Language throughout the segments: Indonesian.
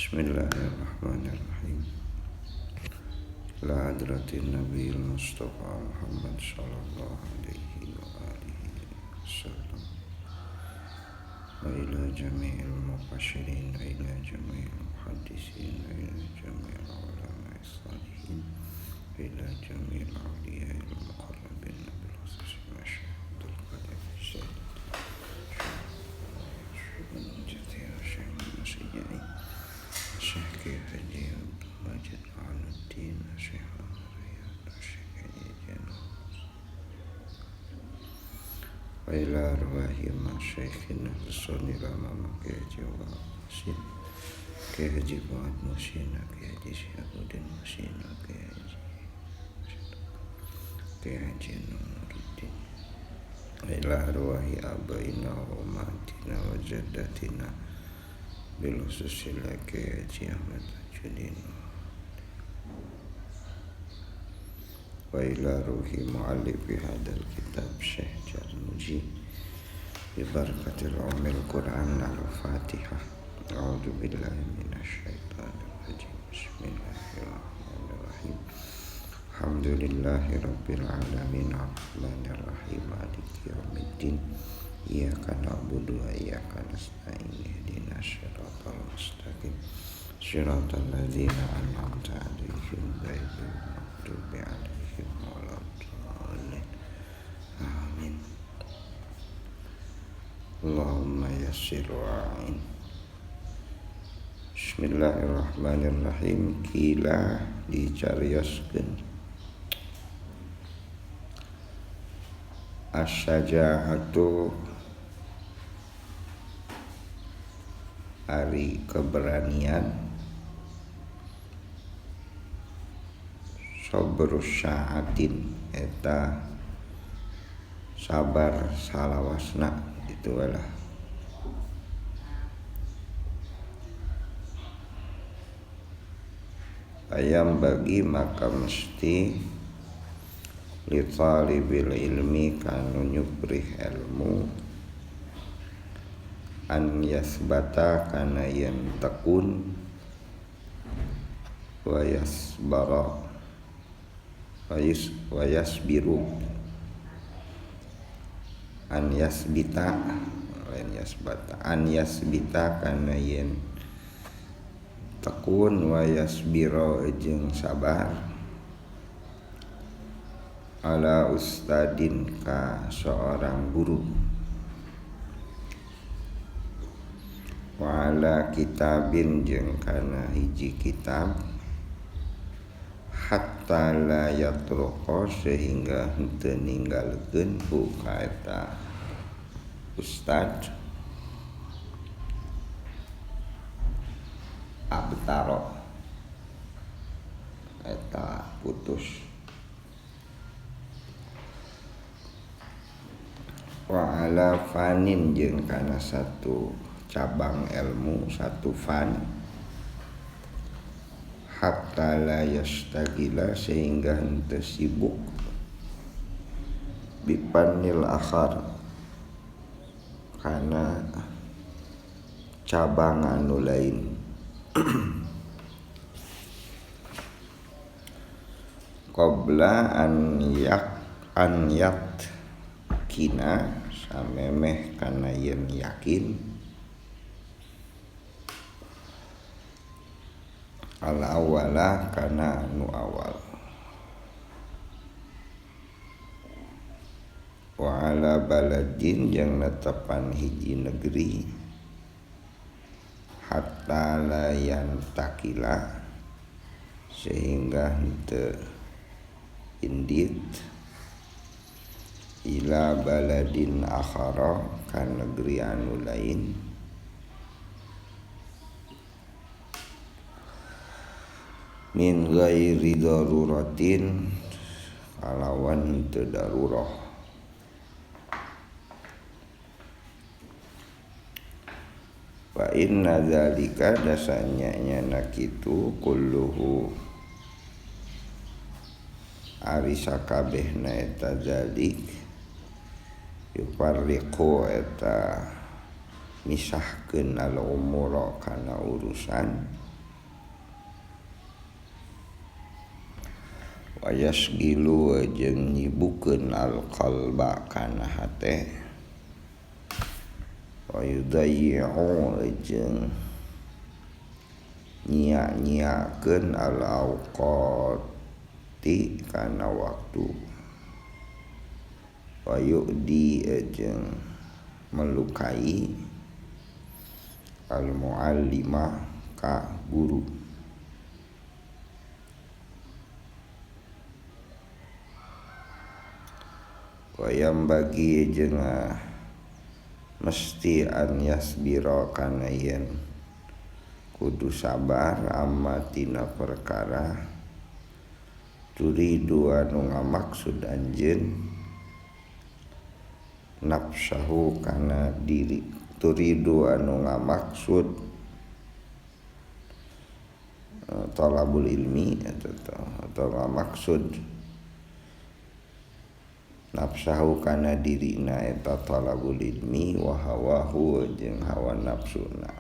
Bismillahirrahmanirrahim. La hadratin Nabi Mustafa Muhammad sallallahu alaihi wa alihi wasallam. Wa ila jami'il mubashirin wa ila jami'il muhaddisin wa ila jami'il ulama'i salihin wa ila jami'il awliya'il muqarrabin bil khusus masyhadul qadir sayyid Syekh Haji Abdul Majid Aluddin Syekh Al-Riyad Syekh Haji Janus wa ila arwahi masyayikhina Rasulil Amam Ki Haji Wasin Ki Haji Fuad Musina Ki Haji Syahuddin Musina Ki Haji Nuruddin wa ila arwahi abaina wa umatina wa jaddatina bil khususil Ki Haji Ahmad Tajudin wa ila ruhi mu'allifi hadal kitab Syekh Jarmuji bi barakatil umil Qur'an al-Fatihah. A'udzu billahi minasy syaithanir rajim. Bismillahirrahmanirrahim. Alhamdulillahi rabbil alamin arrahmanir rahim maliki yaumiddin. Iyyaka na'budu wa iyyaka nasta'in ihdinas siratal mustaqim siratal ladzina an'amta 'alaihim ghairil maghdubi 'alaihim waladdallin. Amin. Allahumma yassir wa'in. Bismillahirrahmanirrahim. Kila dicarioskeun as-syaja'atu ari keberanian, sabrus sya'atin eta sabar salawasna itu lah. Ayam bagi maka mesti li talibil ilmi kanu nyubrih ilmu an yasbata kana yen tekun wa yasbara wa yasbiru an yasbita lain yasbata an yasbita kana yen tekun wa yasbira jeung sabar ala ustadin ka seorang guru wa ala kitabin jeung kana hiji kitab hatta la yatruqa sehingga henteu ninggalkeun ku ka eta ustad abtaro eta putus wa ala fanin jeung kana satu cabang ilmu, satu fan hatta la yastagila sehingga henteu sibuk bipanil akhar kana cabang anu lain. Qabla an kina samemeh kana yen yakin al awala kana anu awal wa ala baladin yang netepan hiji negeri hatta la yantakila sehingga henteu indit ila baladin akhara ka negeri anu lain min ghairi daruratin kalawan teu darurah. Wa inna dzalika dasanya nyana kitu kulluhu ari sakabehna eta dzalik yufarriqu eta misahkeun al umura kana urusan wa yasgilu jeung nyibukeun al-qalba kana hate wa yudayyi'u jeung nyia-nyiakeun al-awqati kana waktu wa yu'di jeung melukai al-mu'allima ka guru wayam bagi jeung mesti an yasbira kana yen kudu sabar amma tina perkara turidu anu ngamaksud anjeun nafsahu kana diri turidu anu ngamaksud talabul ilmi atau ngamaksud nafsahu kana dirina eta talabul ilmi wa hawahu jeung hawa nafsuna.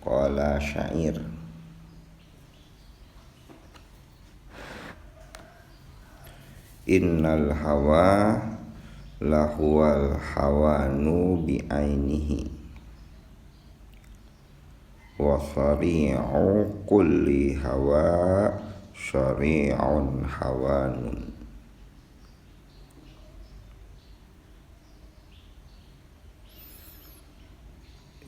Qala syair innal hawa lahuwal hawanu bi ainihi wa sari'u kulli hawa syari'un hawanun.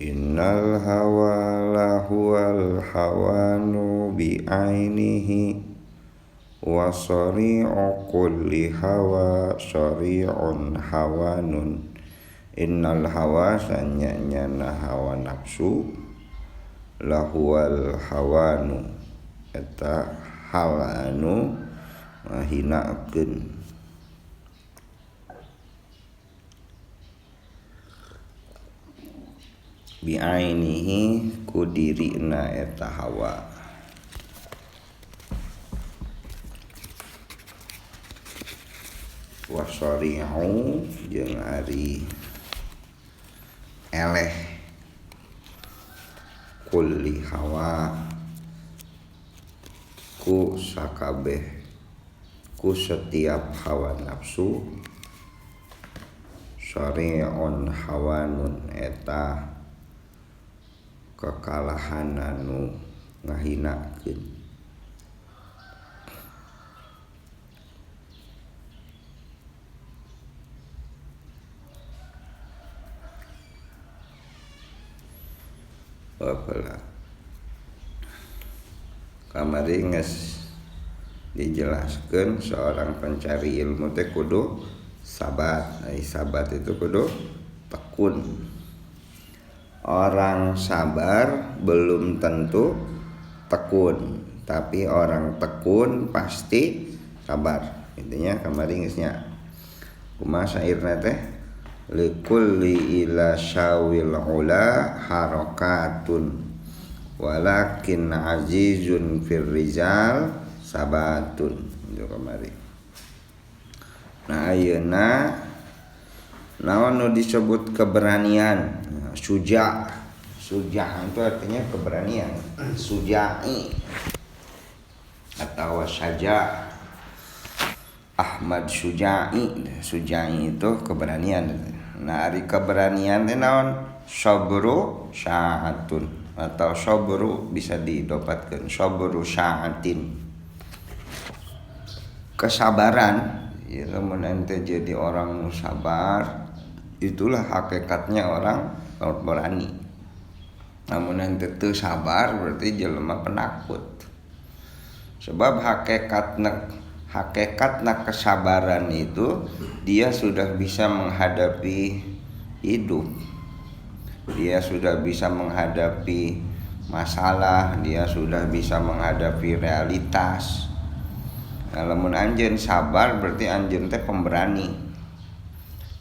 Innal hawa lahuwal hawanu bi ainihi wa sari'u kulli hawa sari'un hawanun. Innal hawa sanyana hawa nafsu lahuwal hawanu eta hal anu ngahinakeun bi ainihi ku dirina eta hawa wa sari'u jeung ari eleh kulli hawa ku sakabeh ku setiap hawa nafsu syari'un hawanun eta kekalahan anu ngahinakeun. Apalah kamari geus dijelaskeun seorang pencari ilmu teh kudu sabat. Sabat itu kudu tekun. Orang sabar belum tentu tekun, tapi orang tekun pasti sabar. Intinya kamari geusnya kumaha syairna teh likulli ila syawil ula harakatun walakin azizun fir rizal sabatun. Itu kamari. Nah ayeuna naon nu disebut keberanian? Suja itu artinya keberanian. Suja'i atau saja Ahmad Suja'i itu keberanian. Nah ari keberanian teh naon? Sabru sya'atun atau sabru bisa didapatkan sabru sya'atin. Kesabaran ya, lamun ente jadi orang sabar itulah hakikatnya orang berani. Namun ente teu sabar berarti jelema penakut. Sebab hakikatna kesabaran itu dia sudah bisa menghadapi hidup. Dia sudah bisa menghadapi masalah, dia sudah bisa menghadapi realitas. Nah, lamun anjeun sabar berarti anjeun teh pemberani.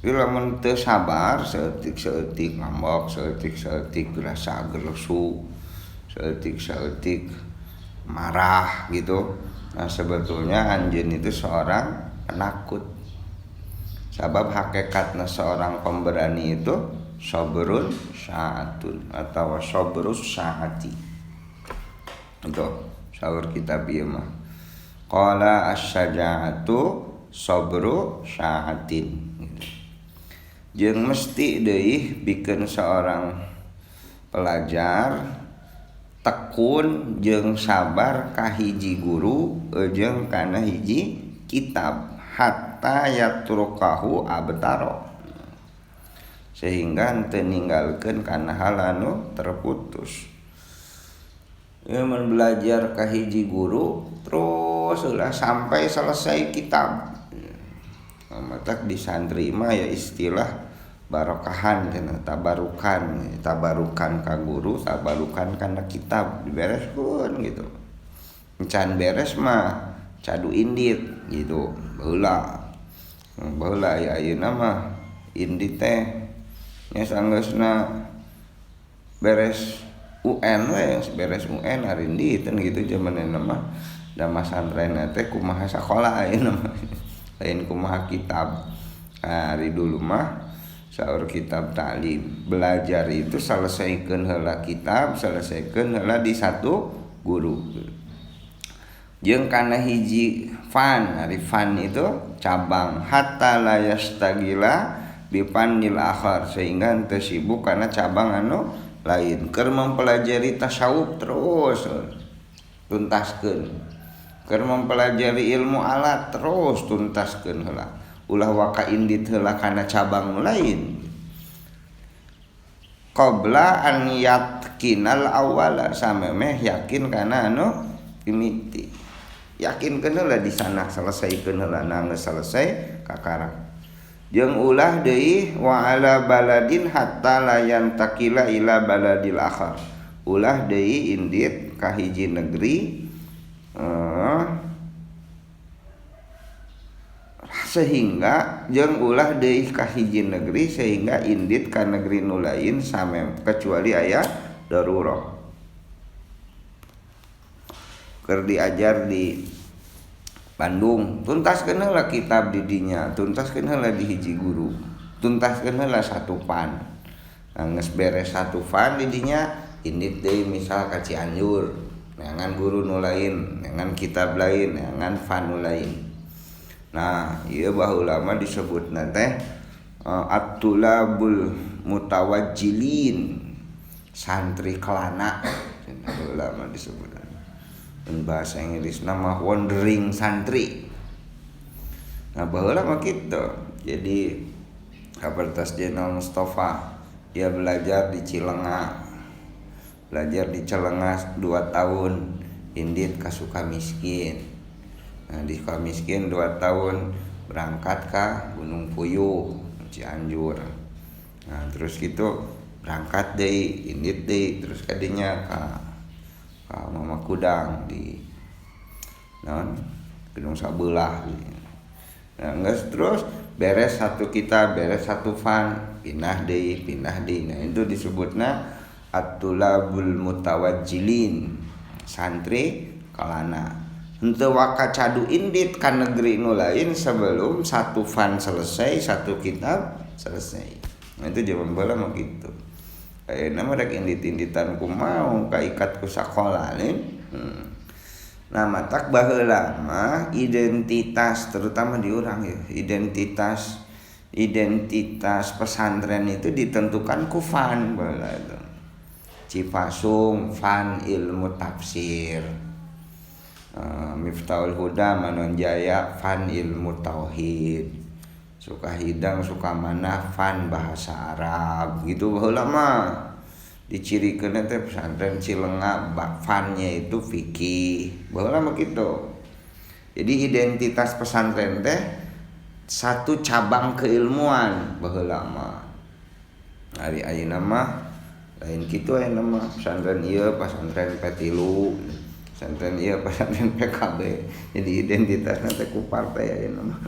Lamun teu sabar seeutik-seeutik ngambek, seeutik-seeutik rasa gelesu, seeutik-seeutik marah gitu. Nah sebetulnya anjeun itu seorang penakut. Sebab hakikatna seorang pemberani itu sabrun sya'atun atau sabrus sya'ati. Itu saur kitab ieu mah. Qala asy-syaja'atu sabru sya'atin. Jeung mesti deui bikeun seorang pelajar tekun jeung sabar ka hiji guru jeung kana hiji kitab hatta yatrukahu abtaro, sehingga teu ninggalkeun kana hal anu terputus. Mun belajar ka hiji guru terus ulah sampai selesai kitab. Matak di santri mah ya istilah barokahan cenah, tabarukan ka guru, tabarukan kana kitab dibereskeun gitu. Encan beres mah cadu indit gitu. Baheula ya ayeuna mah indit teh nya sanggeusna beres UN we, beres UN hari indit gitu zamanna mah. Da masantren teh kumaha sakola ayeuna mah. Lain kumaha kitab. Hari dulu mah saur kitab taklim, belajar itu selesaikeun heula kitab, selesaikeun heula di satu guru. Jeung kana hiji fan, ari fan itu cabang hatta la yastagila bi fannil akhar, sehingga teu sibuk kana cabang anu lain. Keur mempelajari tasawuf terus tuntaskeun. Keur mempelajari ilmu alat terus tuntaskeun heula. Ulah waka indit heula kana cabang lain. Qabla an yatkinal awwala, samemeh yakin kana anu mimiti. Yakinkeun heula di sana, selesaikeun heula na geus selesai kakarang. Jeung ulah deui wa ala baladin hatta la yantakila ila baladil akhar. Ulah deui indit ka hiji negeri sehingga jeung ulah deui ka hiji negeri sehingga indit ka negeri nu lain samem kecuali aya darurah. Keur diajar di Bandung, tuntaskeun heula kitab di dinya, tuntaskeun heula di hiji guru, tuntaskeun heula satu fan. Geus beres satu fan di dinya indit deui misal ka Cianjur, neangan guru nu lain, neangan kitab lain, neangan fan nu lain. Nah, ieu baheula mah disebutna teh at-tulabul mutawajjilin, santri kelana. Baheula mah disebutna. In bahasa Inggrisna mah wandering santri. Nah, baheula mah kitu. Jadi Kapolres Jenderal Mustafa dia belajar di Cileunga. Belajar di Cileunga 2 tahun, indit ka Sukamiskin. Nah, di Sukamiskin 2 tahun berangkat ka Gunung Puyuh, Cianjur. Nah, terus gitu berangkat deui, indit deui, terus kadinya ka Mama Kudang di Gunung Sabeulah. Nah, geus terus beres satu kitab, beres satu fan, pindah deui. Nah, itu disebutna at-tulabul mutawajjilin, santri kalana. Henteu waka cadu indit ka negeri nu lain sebelum satu fan selesai, satu kitab selesai. Nah, itu jaman baheula mah kitu. Ayeuna mah rek indit-inditan kumaha kaikat ku sakola lain. Nah, matak baheula mah identitas terutama di urang ya, identitas pesantren itu ditentukan ku fan baheula itu. Cipasung fan ilmu tafsir. Miftahul Huda Manonjaya fan ilmu tauhid, Sukahidang Sukamana fan bahasa Arab gitu baheula mah. Dicirikeun teh pesantren Cileunga fannya itu fikih baheula mah kitu. Jadi identitas pesantren teh satu cabang keilmuan baheula mah. Ari ayeuna mah lain kitu ayeuna mah, pesantren ieu pesantren Petilu, pesantren ieu pesantren PKB. Jadi identitasna teh ku partai ayeuna mah.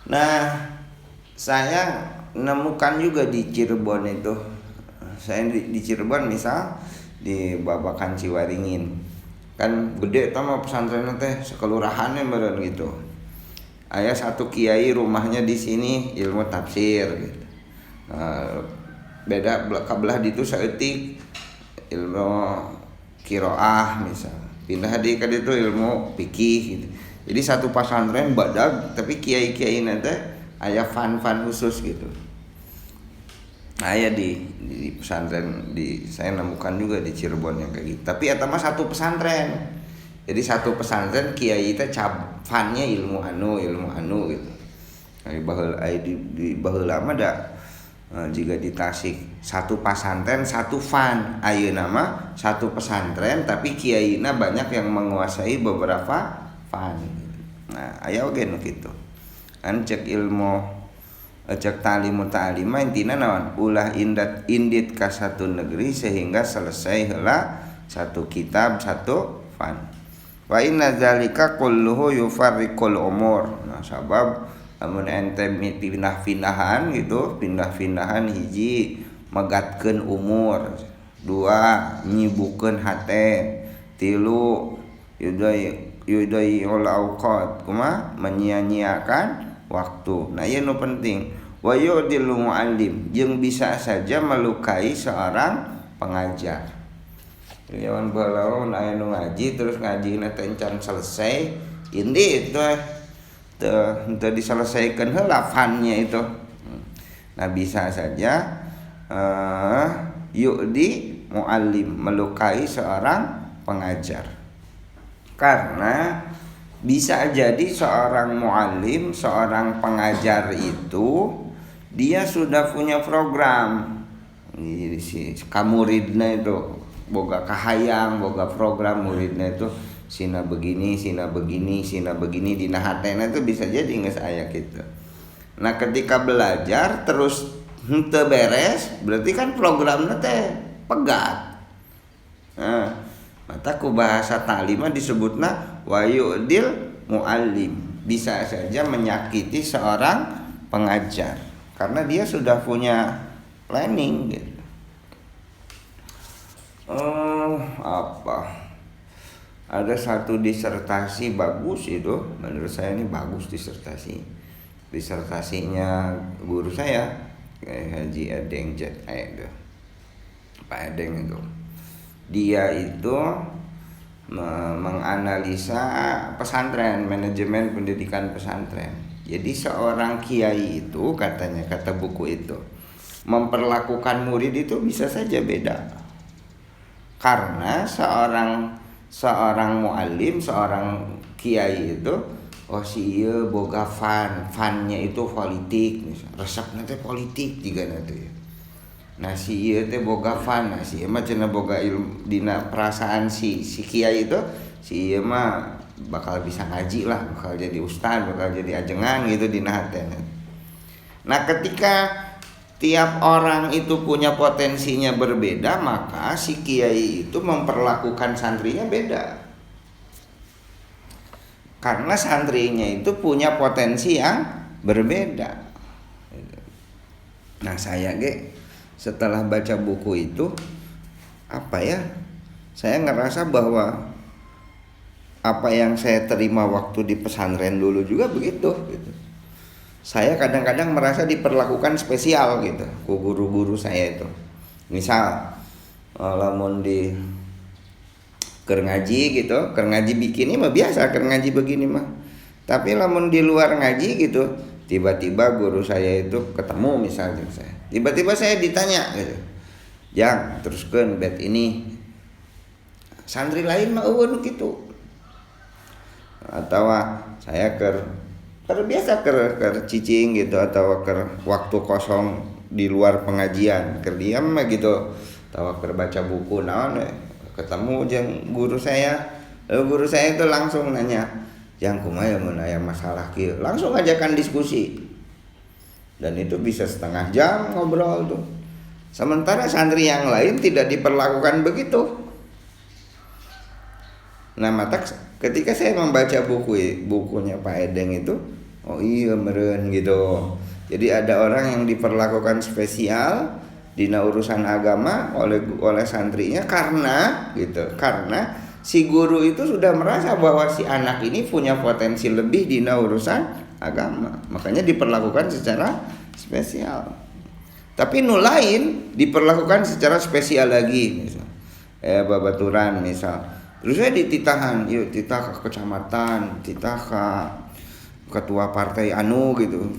Nah, saya nemukan juga di Cirebon itu. Saya di Cirebon misal di Babakan Ciwaringin. Kan gede tama pesantren teh sekelurahannya meureun gitu. Aya satu kiai rumahnya di sini ilmu tafsir gitu. Beda kabelah ditu saeutik ilmu qiraah misal. pindah di ka ditu ilmu fikih gitu. Jadi satu pesantren badag tapi kiai-kiai nanti aya fan-fan khusus gitu. Aya di pesantren di saya nemukan juga di Cirebon yang kayak gitu. Tapi eta mah satu pesantren. Jadi satu pesantren kiai teh fannya ilmu anu gitu. Di baheula mah da jika di Tasik satu pesantren satu fan, ayeuna mah satu pesantren tapi kiaina banyak yang menguasai beberapa fan. Nah, aya oge nu kitu. Kan cek ilmu cek ta'limu ta'lima intina naon? Ulah indit ka satu negeri sehingga selesai heula satu kitab satu fan. Wa inna zalika kulluhu yufarriqul umur. Nah, sabab amun ente pindah-pindahan gitu, pindah-pindahan hiji megatkeun umur, dua nyibukeun hate, tilu yudai auqat kumaha menyia-nyiakan waktu. Nah, ieu nu penting. Wa yudil muallim jeung bisa saja melukai seorang pengajar. Lawan balaun aya nu ngaji terus ngajina teh encan selesai, indit teu diselesaikan heula fannya itu. Nah, bisa saja yu'di muallim melukai seorang pengajar. Karena bisa jadi seorang muallim, seorang pengajar itu dia sudah punya program. Jadi si kamuridna itu boga kahayang, boga program muridna itu sina begini dina hatena itu bisa jadi geus aya kitu. Nah, ketika belajar terus henteu beres, berarti kan programna teh pegat. Nah, mata ku bahasa ta'limah disebutna wa yu'dil muallim, bisa saja menyakiti seorang pengajar karena dia sudah punya planning gitu. Ada satu disertasi bagus itu, menurut saya ini bagus disertasinya guru saya Haji Adeng itu Pak Adeng itu. Dia itu menganalisa pesantren, manajemen pendidikan pesantren. Jadi seorang kiai itu katanya, kata buku itu, memperlakukan murid itu bisa saja beda. Karena seorang muallim, seorang kiai itu si ieu boga fannya itu politik, resepna teh politik juga nanti. Nah, si ieu teh boga fan, nah si ieu mah cenah boga ilmu dina perasaan si kiai itu, si ieu mah bakal bisa ngaji lah, bakal jadi ustaz, bakal jadi ajengan gitu dina hatena. Nah, ketika tiap orang itu punya potensinya berbeda, maka si kiai itu memperlakukan santrinya beda. Karena santrinya itu punya potensi yang berbeda. Nah, saya setelah baca buku itu saya ngerasa bahwa apa yang saya terima waktu di pesantren dulu juga begitu gitu. Saya kadang-kadang merasa diperlakukan spesial gitu ku guru-guru saya itu. Misal lamun di keur ngaji gitu, keur ngaji begini mah biasa, keur ngaji begini mah. Tapi lamun di luar ngaji gitu, tiba-tiba guru saya itu ketemu misalnya saya. Tiba-tiba saya ditanya gitu. Jang, teruskeun bait ini. Santri lain mah eueun kitu. Atau saya keur biasa keur cicing gitu, atau keur waktu kosong di luar pengajian, keur diam mah gitu. Atau keur baca buku naon ketemu jeung guru saya. Guru saya itu langsung nanya, "Jang kumaha mun aya masalah kieu?" Langsung ajakan diskusi. Dan itu bisa setengah jam ngobrol tuh. Sementara santri yang lain tidak diperlakukan begitu. Nah, mata ketika saya membaca bukunya Pak Edeng itu, oh iya meureun gitu. Jadi ada orang yang diperlakukan spesial dina urusan agama oleh santrinya karena si guru itu sudah merasa bahwa si anak ini punya potensi lebih dina urusan agama, makanya diperlakukan secara spesial. Tapi nu lain diperlakukan secara spesial lagi, misal babaturan misal Terus saya dititahan, yuk titah ke kecamatan, titah ke ketua partai anu gitu.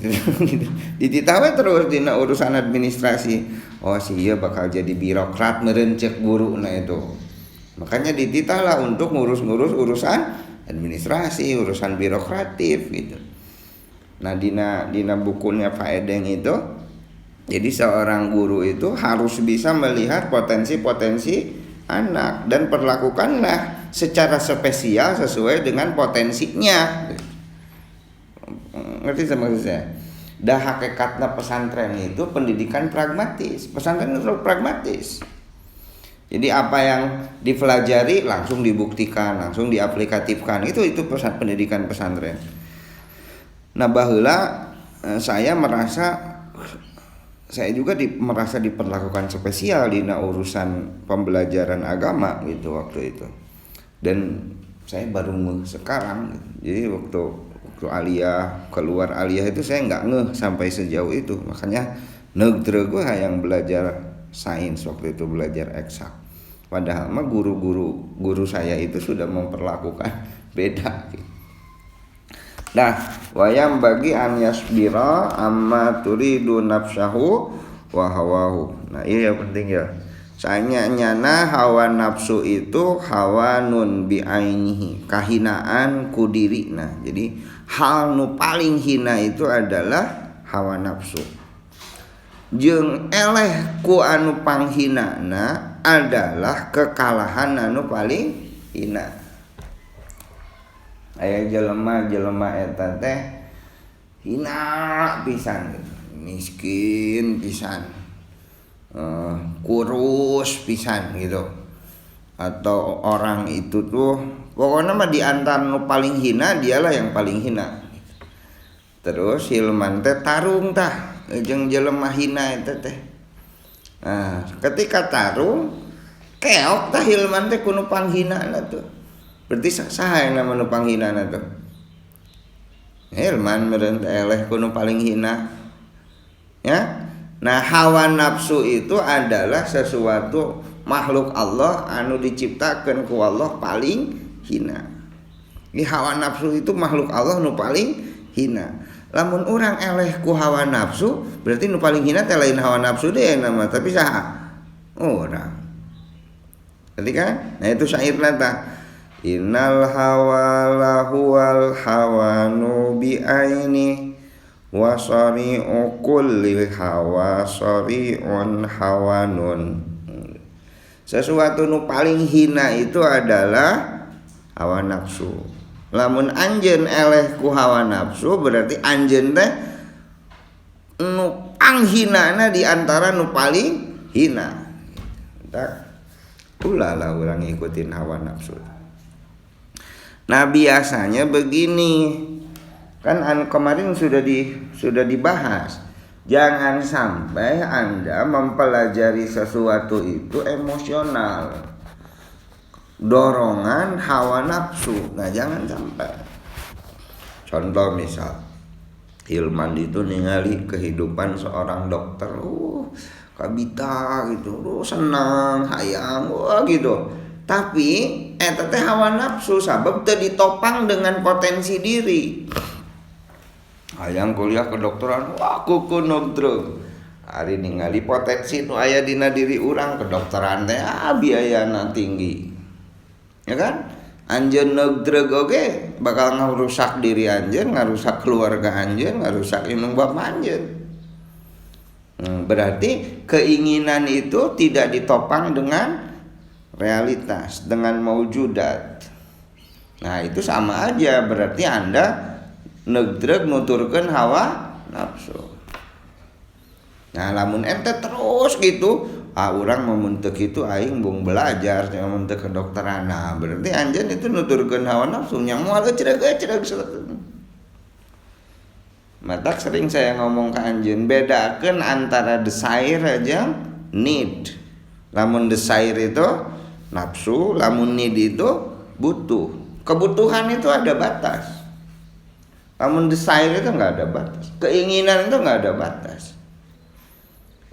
Dititah we terus dina urusan administrasi. Oh sih iya bakal jadi birokrat meureun cek guru nah itu. Makanya dititah lah untuk ngurus-ngurus urusan administrasi, urusan birokratif gitu. Nah dina bukunya Pak Edeng itu, jadi seorang guru itu harus bisa melihat potensi-potensi anak dan perlakukanlah secara spesial sesuai dengan potensinya. Ngerti sama saya? Dah hakikatnya pesantren itu pendidikan pragmatis. Pesantren itu pragmatis. Jadi apa yang dipelajari langsung dibuktikan, langsung diaplikatifkan. Itu pendidikan pesantren. Nah baheula saya juga merasa diperlakukan spesial di urusan pembelajaran agama gitu waktu itu. Dan saya baru sekarang gitu. Jadi waktu aliyah keluar aliyah itu saya nggak ngeh sampai sejauh itu. Makanya negeri gue yang belajar sains waktu itu, belajar eksak. Padahal mah guru saya itu sudah memperlakukan beda gitu. Nah, wayam bagi an yasbira amma turidu nafsahu wa hawahu. Nah, ini yang penting ya. Nyana hawa nafsu itu hawanun bi ainihi, kahinaan ku diri. Nah, jadi hal nu paling hina itu adalah hawa nafsu. Jeung eleh ku anu panghinana adalah kekalahan anu paling hina. Aya jelema eta teh hina pisan gitu. Miskin pisan, kurus pisan gitu. Atau orang itu tuh pokoknya mah di antara nu paling hina dialah yang paling hina. Terus hilman teh tarung tah jeung jelema hina eta teh. Nah, ketika tarung keok tah hilman teh kudu panghinana tuh. Berarti saha yang nama nu panghinana tuh? Hilman meureun eleh kudu paling hina. Ya. Nah, hawa nafsu itu adalah sesuatu makhluk Allah anu diciptakeun ku Allah paling hina. Ini hawa nafsu itu makhluk Allah nu paling hina. Lamun orang eleh ku hawa nafsu, berarti nu paling hina teh lain hawa nafsu deh nama, tapi saha? Orang. Berarti kan? Nah itu syairna tah. Innal hawa lahuwal hawanu bi aini wa sari'u kulli hawa sari'un hawanun. Sesuatu nu paling hina itu adalah hawa nafsu. Lamun anjeun eleh ku hawa nafsu berarti anjeun teh nu panghinana di antara nu paling hina. Ulala urang ngikutin hawa nafsu. Nah biasanya begini, kan kemarin sudah dibahas. Jangan sampai Anda mempelajari sesuatu itu emosional, dorongan hawa nafsu. Nah jangan sampai. Contoh misal Hilman itu ningali kehidupan seorang dokter, kabita gitu, senang, hayang, gitu. Tapi eta teh hawa nafsu sabab teu ditopang dengan potensi diri. Hayang kuliah kedokteran, kuku nogdrog. Ari ningali potensi nu aya dina diri urang kedokteran teh biayana tinggi. Ya kan? Anjeun nogdrog oge bakal ngarusak diri anjeun, ngarusak keluarga anjeun, ngarusak indung bapa anjeun. Berarti keinginan itu tidak ditopang dengan realitas, dengan maujudat. Nah itu sama aja, berarti Anda negdreg nuturkeun hawa nafsu. Nah lamun ente terus gitu, urang mun teu kitu aing bung belajar nya mun teu kedokteran. Nah berarti anjeun itu nuturkeun hawa nafsu nya moal ecreg-ecreg. Matak sering saya ngomong ke anjeun, bedakeun antara desire aja need. Lamun desire itu nafsu, lamun need itu butuh. Kebutuhan itu ada batas. Lamun desire itu nggak ada batas. Keinginan itu nggak ada batas.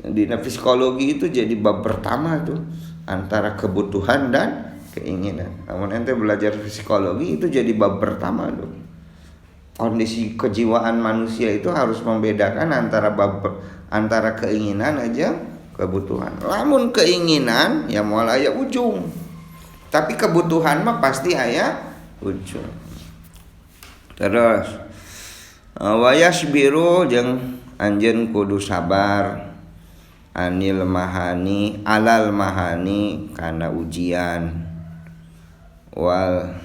Di psikologi itu jadi bab pertama tuh antara kebutuhan dan keinginan. Namun ente belajar psikologi itu jadi bab pertama tuh. Kondisi kejiwaan manusia itu harus membedakan antara keinginan aja kebutuhan. Lamun keinginan ya moal aya ujung. Tapi kebutuhan mah pasti aya ujung. Terus wayasbiru jeung anjeun kudu sabar alal mahani kana ujian wal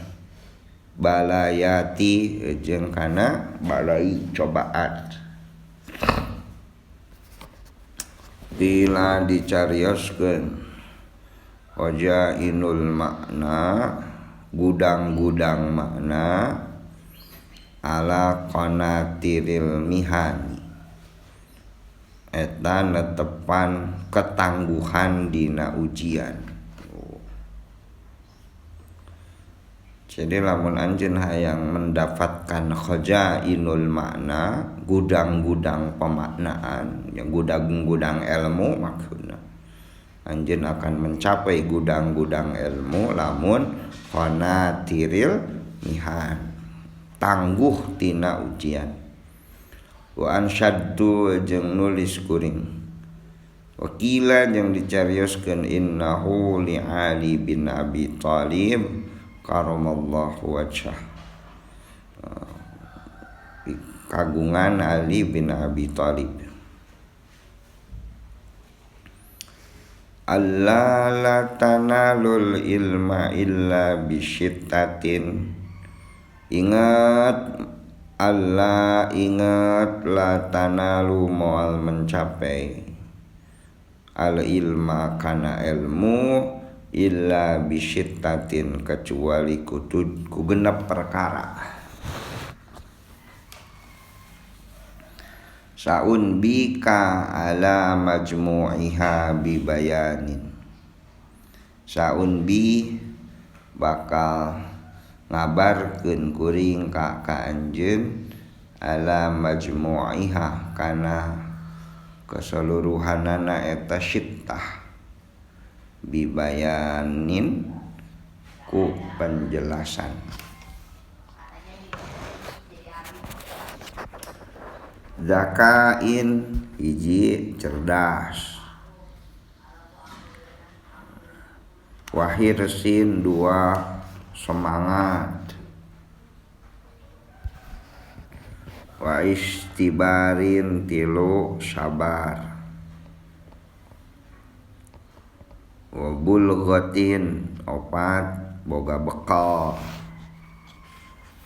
balayati jeung kana balai cobaan. Bila dicarioskeun wajainul makna gudang-gudang makna ala qanatiril mihani eta netepan ketangguhan dina ujian. Jadi lamun anjeun hayang mendapatkan khajainul makna gudang-gudang pemaknaan yang gudang-gudang ilmu maksudna anjeun akan mencapai gudang-gudang ilmu lamun qanatiril mihan tangguh tina ujian. Wa ansyaddu jeung nulis kuring wakila jeung dicarioskeun innahu li Ali bin Abi Thalib karamallahu wajhah kagungan Ali bin Abi Thalib. Allah la tanalul ilma illa bisyittatin. Ingat Allah, ingat la tanalu moal mencapai al ilma kana ilmu illa bisyittatin kecuali ku genep perkara. Saun bika ala majmu'iha bibayanin. Saun bi bakal ngabarkeun kuring ka anjeun ala majmu'iha kana keseluruhanana eta syittah bibayanin ku penjelasan. Zakain hiji cerdas, wahirsin dua semangat, wa istibarin tilu sabar, wa bulghatin opat boga bekal,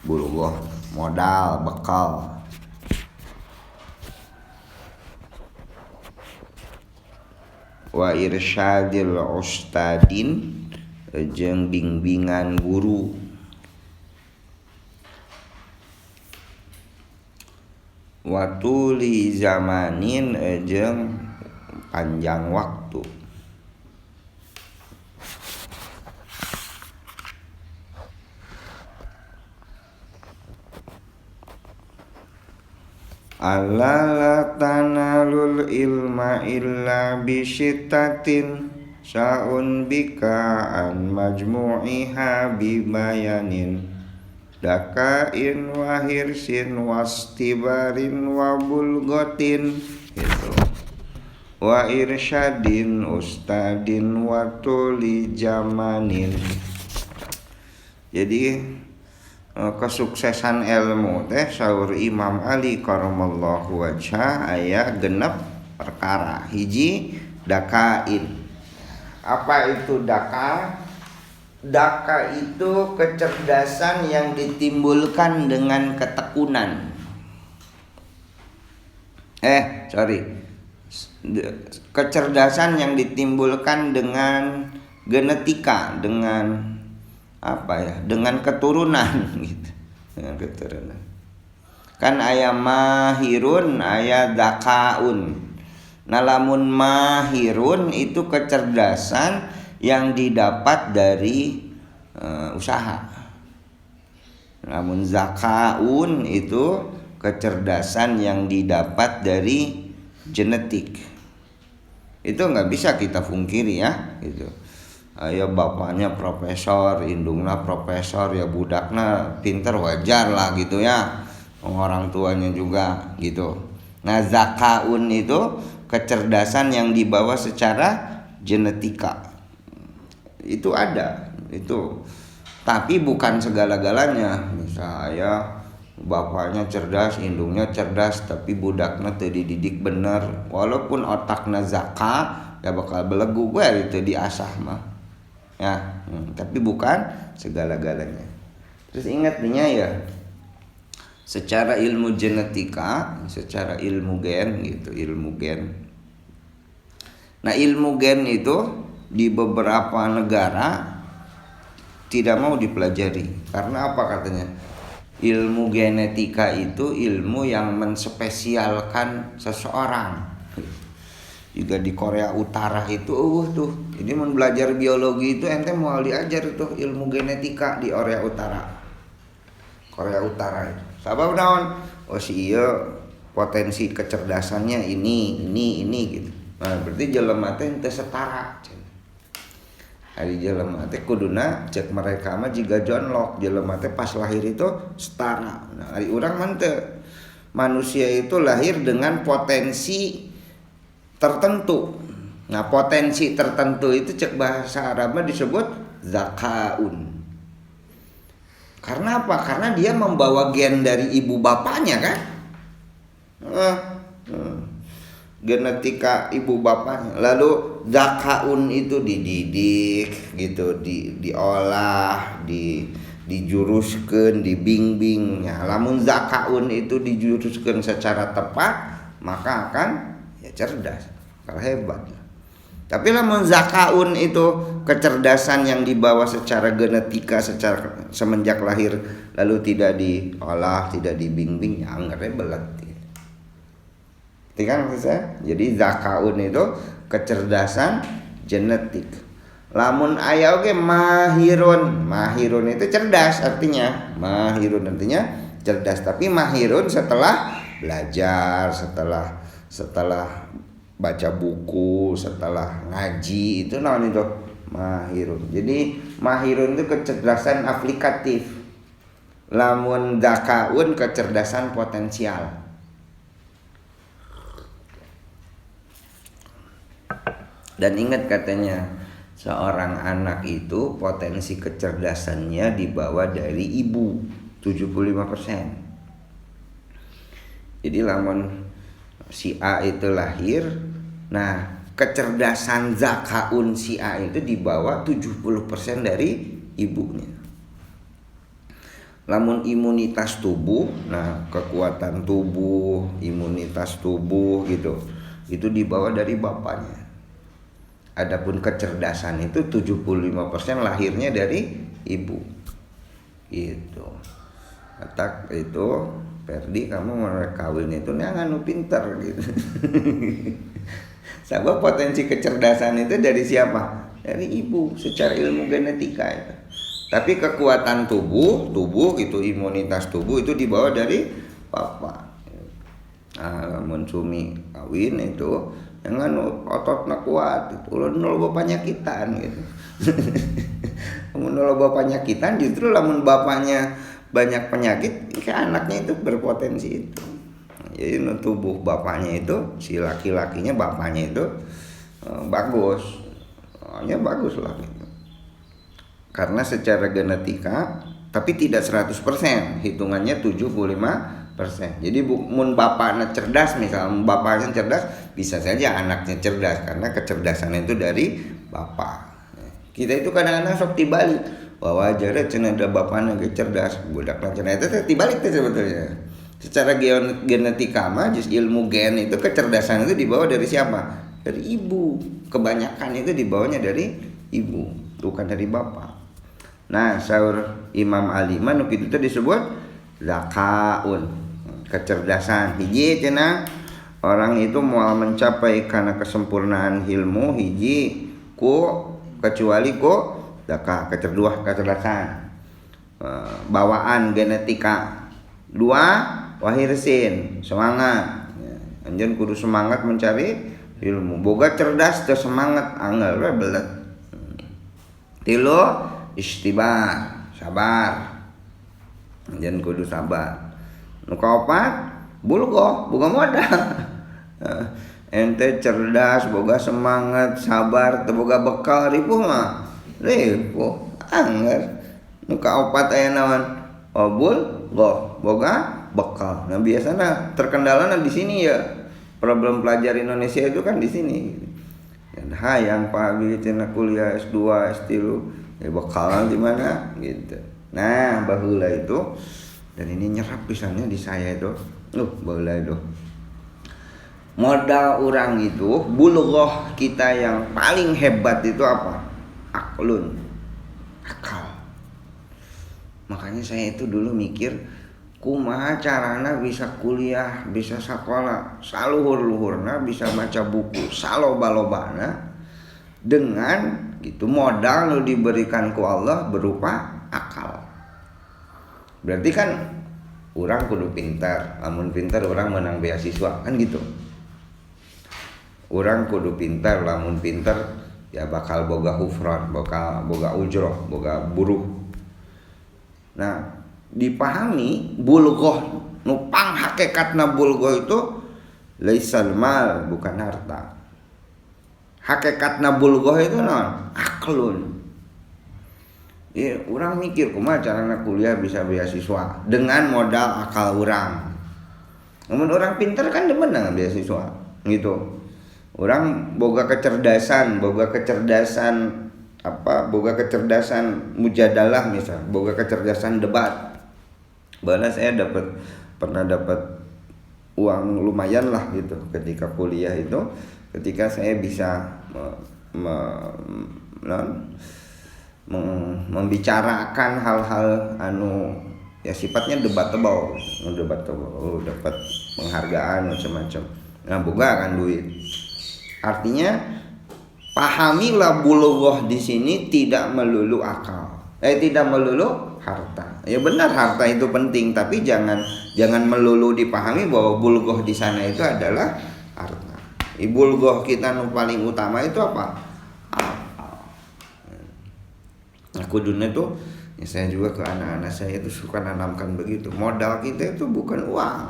bulghah modal bekal, wa irsyadil ustadin jeung bimbingan guru, wa tuli zamanin jeung panjang waktu. Alla la tanalul ilma illa bisyittatin sa'un bika an majmu'iha bibayanin dakain wahirsin wastibarin wa bulghatin gitu. Wa irsyadin ustadin wa tuli jamanin. Jadi kesuksesan ilmu teh saur Imam Ali karamallahu wajhah aya genep perkara. Hiji dakain. Apa itu daka? Daka itu kecerdasan yang ditimbulkan dengan ketekunan. Kecerdasan yang ditimbulkan dengan genetika, dengan dengan keturunan gitu. Dengan keturunan. Kan aya mahirun, aya dakaun. Nah lamun mahirun itu kecerdasan yang didapat dari usaha. Namun zakaun itu kecerdasan yang didapat dari genetik. Itu nggak bisa kita pungkiri ya gitu. aya bapaknya profesor, indungna profesor, ya budakna pinter wajar lah gitu ya, orang tuanya juga gitu. Nah zakaun itu kecerdasan yang dibawa secara genetika, itu ada itu, tapi bukan segala-galanya. Misalnya bapaknya cerdas, indungnya cerdas, tapi budaknya teu dididik bener, walaupun otakna zaka ya bakal belegu gue itu diasah mah ya, tapi bukan segala-galanya. Terus ingat nih ya, secara ilmu genetika, secara ilmu gen gitu, ilmu gen. Nah ilmu gen itu di beberapa negara tidak mau dipelajari. Karena apa katanya? Ilmu genetika itu ilmu yang menspesialkan seseorang. Juga di Korea Utara itu tuh, ini mau belajar biologi itu ente mau diajar tuh ilmu genetika di Korea Utara. Korea Utara itu sabab naon? Oh si iya potensi kecerdasannya ini gitu. Nah berarti jelema teh teu setara. Hari jelema teh kuduna cek mereka mah jiga John Locke, jelema teh pas lahir itu setara. Nah hari urang mah teu. Manusia itu lahir dengan potensi tertentu. Nah potensi tertentu itu cek bahasa Arabnya disebut zakaun. Karena apa? Karena dia membawa gen dari ibu bapaknya kan. Genetika ibu bapaknya. Lalu zakaun itu dididik gitu, diolah, dijuruskeun, dibimbing. Ya, lamun zakaun itu dijuruskeun secara tepat, maka akan ya cerdas, kalau hebat. Tapi lamun zakaun itu kecerdasan yang dibawa secara genetika, secara semenjak lahir, lalu tidak diolah, tidak dibimbing, ya anggere belet. Itu kan maksud saya. Jadi zakaun itu kecerdasan genetik. Lamun aya oge mahirun. Mahirun itu cerdas artinya. Mahirun artinya cerdas, tapi mahirun setelah belajar, setelah baca buku, setelah ngaji, itu namanya itu mahirun. Jadi mahirun itu kecerdasan aplikatif. Lamun zakaun kecerdasan potensial. Dan ingat katanya seorang anak itu potensi kecerdasannya dibawa dari ibu 75%. Jadi lamun si A itu lahir, nah kecerdasan zakaun si A itu dibawa 70% dari ibunya. Lamun imunitas tubuh, nah kekuatan tubuh, imunitas tubuh gitu, itu dibawa dari bapaknya. Adapun kecerdasan itu 75% lahirnya dari ibu. Gitu. Atak itu Ferdi kamu mau kawin itu nganu pinter gitu. Sebab potensi kecerdasan itu dari siapa? Dari ibu secara ilmu genetika itu. Tapi kekuatan tubuh gitu, imunitas tubuh itu dibawa dari bapak. Nah, mun sumi kawin itu jangan ototnya kuat itu nol penyakitan gitu. Nol penyakitan justru lamun bapaknya banyak penyakit, anaknya itu berpotensi itu. Jadi tubuh bapaknya itu, si laki-lakinya bapaknya itu bagus, hanya bagus lah gitu. Karena secara genetika, tapi tidak 100%, hitungannya 75%. Jadi mun bapaknya cerdas, misalnya bapaknya cerdas, bisa saja anaknya cerdas karena kecerdasan itu dari bapak. Kita itu kadang-kadang sok dibalik, bahwa wajar cenah ada bapaknya ge cerdas, budakna cenah itu dibalik tuh sebetulnya. Secara genetika mah ilmu gen itu kecerdasan itu dibawa dari siapa? Dari ibu. Kebanyakan itu dibawanya dari ibu, bukan dari bapak. Nah, saur Imam Ali mah nu kitu teh disebut zakaun, kecerdasan. Hiji cenah orang itu mau mencapai karena kesempurnaan ilmu hiji kecuali zaka, kecerdasan. Bawaan genetika. 2 wahirsin, semangat. Anjeun kudu semangat mencari ilmu. Boga cerdas teu semangat angel we belet. Tilu istibar, sabar. Jangan kudu sabar. Nu kaopat bulgoh, boga modal. Ente cerdas, boga semangat, sabar, teu boga bekal ripuh mah. Ripuh, anger. Nu kaopat aya naon? Bulgoh, boga bekal. Nah, biasanya terkendalana di sini ya. Problem pelajar Indonesia itu kan di sini. Dan hayang Pak cenah kuliah S2, S3, ya bekal di mana gitu. Nah, baheula itu dan ini nyerap pisannya di saya itu. Baheula itu. Modal orang itu, bulghah kita yang paling hebat itu apa? Aklun. Akal. Makanya saya itu dulu mikir kumaha carana bisa kuliah, bisa sekolah, saluhur-luhurna, bisa baca buku, saloba-lobana dengan gitu modal nu diberikan ku Allah berupa akal. Berarti kan orang kudu pintar, lamun pintar orang menang beasiswa kan gitu. Orang kudu pintar, lamun pintar ya bakal boga hufran, bakal boga ujroh, boga buruh. Nah, dipahami bulghah nupang hakikatna bulghah itu laisal mal, bukan harta. Hakikatna bulghah itu naon? Aklun. Ya, orang mikir kumaha carana kuliah bisa beasiswa dengan modal akal orang. Namun orang pintar kan demenang beasiswa gitu. Orang boga kecerdasan mujadalah misal, boga kecerdasan debat. Bahkan saya pernah dapat uang lumayan lah gitu ketika kuliah itu, ketika saya bisa membicarakan hal-hal anu ya sifatnya debatable, dapat penghargaan macam-macam. Nah, boga kan duit. Artinya pahamilah bulghah di sini tidak melulu akal. Tidak melulu harta. Ya benar harta itu penting, tapi jangan melulu dipahami bahwa bulghah di sana itu adalah harta. Bulghah kita nu paling utama itu apa? Akal. Nah, kuduna tuh ya saya juga ke anak-anak saya itu suka nanamkan begitu. Modal kita itu bukan uang.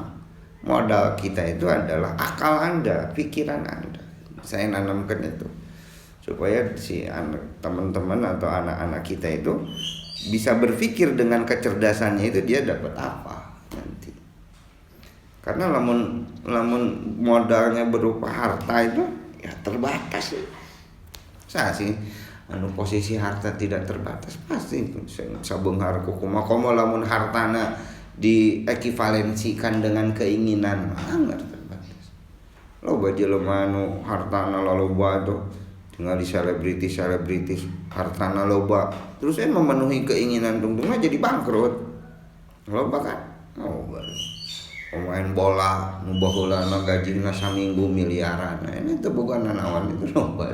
Modal kita itu adalah akal Anda, pikiran Anda. Saya nanamkan itu supaya si teman-teman atau anak-anak kita itu bisa berpikir dengan kecerdasannya itu dia dapat apa nanti. Karena lamun modalnya berupa harta itu ya terbatas sih. Saya sih posisi harta tidak terbatas pasti itu sabeunghar kumaha lamun hartana diekivalensikan dengan keinginan mah terbatas. Loba jelema anu hartana loba tuh tinggal di selebritis hartana loba terus memenuhi keinginan tungtungnya jadi bangkrut. Loba kan pemain bola nu baheulana gajina saminggu miliaran. Nah, ini teu boga nanaon itu loba.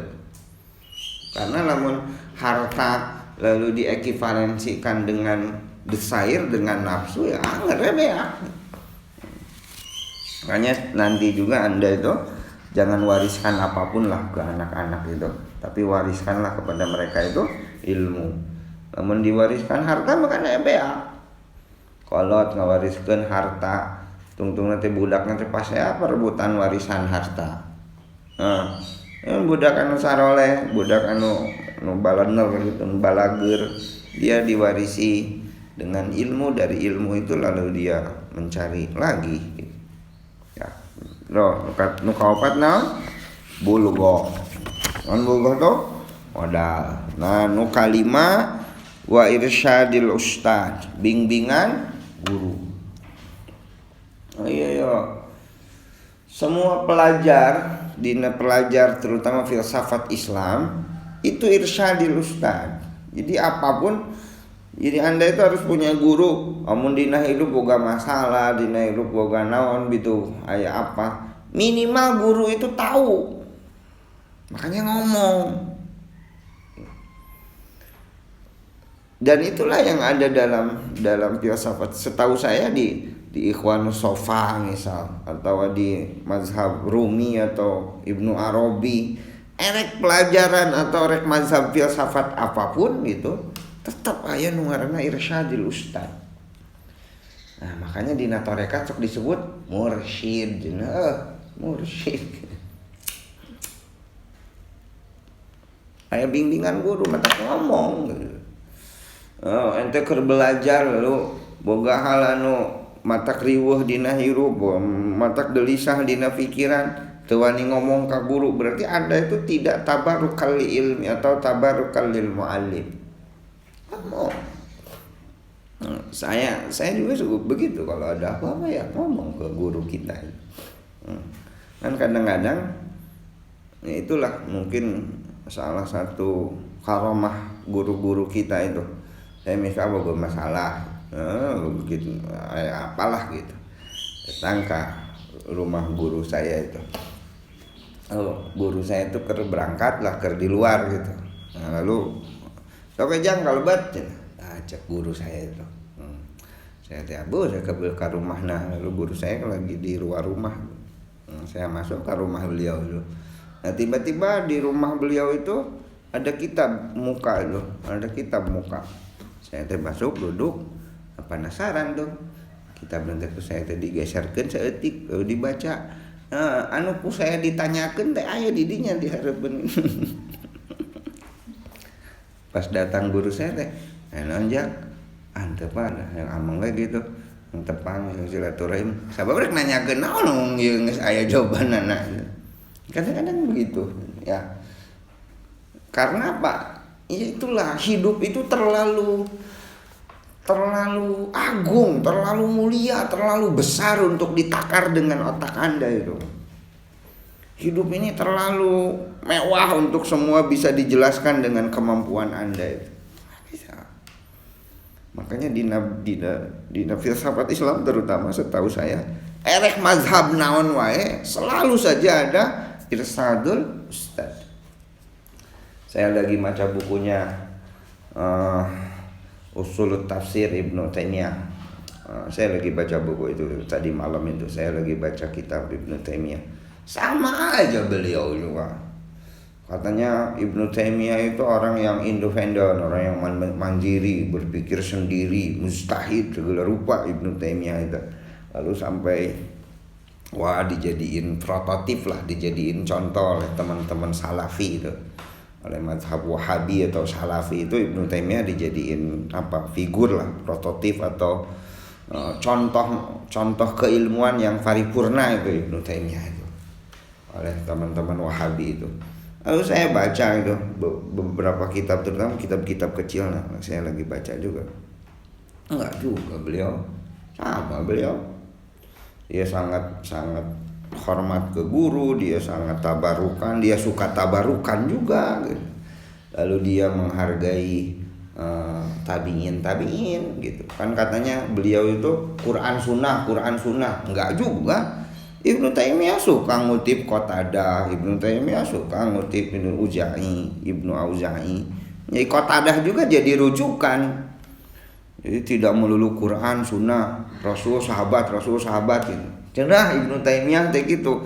Karena lamun harta lalu diekivalensikan dengan desire, dengan nafsu ya ngerebeh. Makanya nanti juga Anda itu jangan wariskan apapun lah ke anak-anak itu, tapi wariskanlah kepada mereka itu ilmu. Namun diwariskan harta maka nebea. Kolot ngawariskeun harta, tungtung nanti budak nanti pas saya perebutan warisan harta. Nah, budak anu saroleh, budak anu balaner gitu, balager, dia diwarisi dengan ilmu, dari ilmu itu lalu dia mencari lagi. Ya, nu kaopat naon? Bulghah. Naon bulghah to? Modal. Nah, nu kalima wa irsyadil ustad, bimbingan guru. Oh iya. Semua pelajar terutama filsafat Islam itu irsyadil ustad. Jadi apapun, jadi Anda itu harus punya guru. Amun dina hidup boga masalah, dina hidup boga naon gitu, aya apa, minimal guru itu tahu. Makanya ngomong. Dan itulah yang ada dalam filsafat. Setahu saya di Ikhwanus Sofa misal, atau di mazhab Rumi atau Ibnu Arabi, erek pelajaran atau erek mazhab filsafat apapun gitu tetap aya nu ngaranna irsyadil ustad. Nah makanya dina tarekat sok disebut mursyid. Mursyid aya bimbingan guru mata ngomong gitu. Ente keur belajar lalu boga hal anu matak riweuh dina hirup, matak gelisah dina pikiran, teu wani ngomong ka guru, berarti Anda itu tidak tabarrukal ilmi atau tabarrukal lil muallim. Saya juga begitu, kalau ada apa-apa ya ngomong ke guru kita. Kan kadang-kadang itulah mungkin salah satu karomah guru-guru kita itu. Saya misalnya boga masalah begitu apalah gitu, datang ke rumah guru saya itu. Guru saya itu berangkat lah di luar gitu. Nah, lalu sampai jam kalau baca cek guru saya itu. Saya tiabu saya ke rumah, nah lalu guru saya lagi di luar rumah. Saya masuk ke rumah beliau itu. Nah tiba-tiba di rumah beliau itu ada kitab muka itu, ada kitab muka. Saya masuk duduk, penasaran dong. Kitab nanti saya digeserkeun saeutik dibaca. Anu ku saya ditanyakeun teh aya di dinya di hareupeun. Pas datang guru saya teh, nonjak antep yang among we gitu. Yang tepang yang silaturahim. Sabab rek nanyakeun naon ieu geus aya jawabanna. Kadang-kadang begitu ya. Karena apa? Ya itulah, hidup itu terlalu agung, terlalu mulia, terlalu besar untuk ditakar dengan otak Anda itu. Hidup ini terlalu mewah untuk semua bisa dijelaskan dengan kemampuan Anda itu. Bisa. Makanya di filsafat Islam terutama setahu saya, erek mazhab naon wae selalu saja ada irsadul ustad. Saya lagi baca bukunya Usul Tafsir Ibnu Taimiyah. Saya lagi baca buku itu tadi malam itu. Saya lagi baca kitab Ibnu Taimiyah. Sama aja beliau juga. Katanya Ibnu Taimiyah itu orang yang independen, orang yang mandiri, berpikir sendiri, mustahid segala rupa Ibnu Taimiyah itu. Lalu sampai dijadiin prototip lah, dijadiin contoh oleh teman-teman salafi itu. Oleh mazhab Wahabi atau Salafi itu Ibnu Taimiyah dijadiin figur lah, prototip atau contoh keilmuan yang paripurna itu Ibnu Taimiyah itu oleh teman-teman Wahabi itu. Lalu saya baca itu beberapa kitab, terutama kitab-kitab kecil. Nah, saya lagi baca juga. Enggak juga beliau sama beliau. Dia sangat hormat ke guru, dia sangat tabarukan, dia suka tabarukan juga gitu. Lalu dia menghargai tabiin gitu. Kan katanya beliau itu Quran sunnah, enggak juga. Ibnu Taimiyah suka ngutip Qatadah, Ibnu Taimiyah suka ngutip Ibnu Auza'i. Jadi Qatadah juga jadi rujukan. Jadi tidak melulu Quran, sunnah, Rasul, sahabat gitu. Cenah Ibnu Taimiyah teh gitu.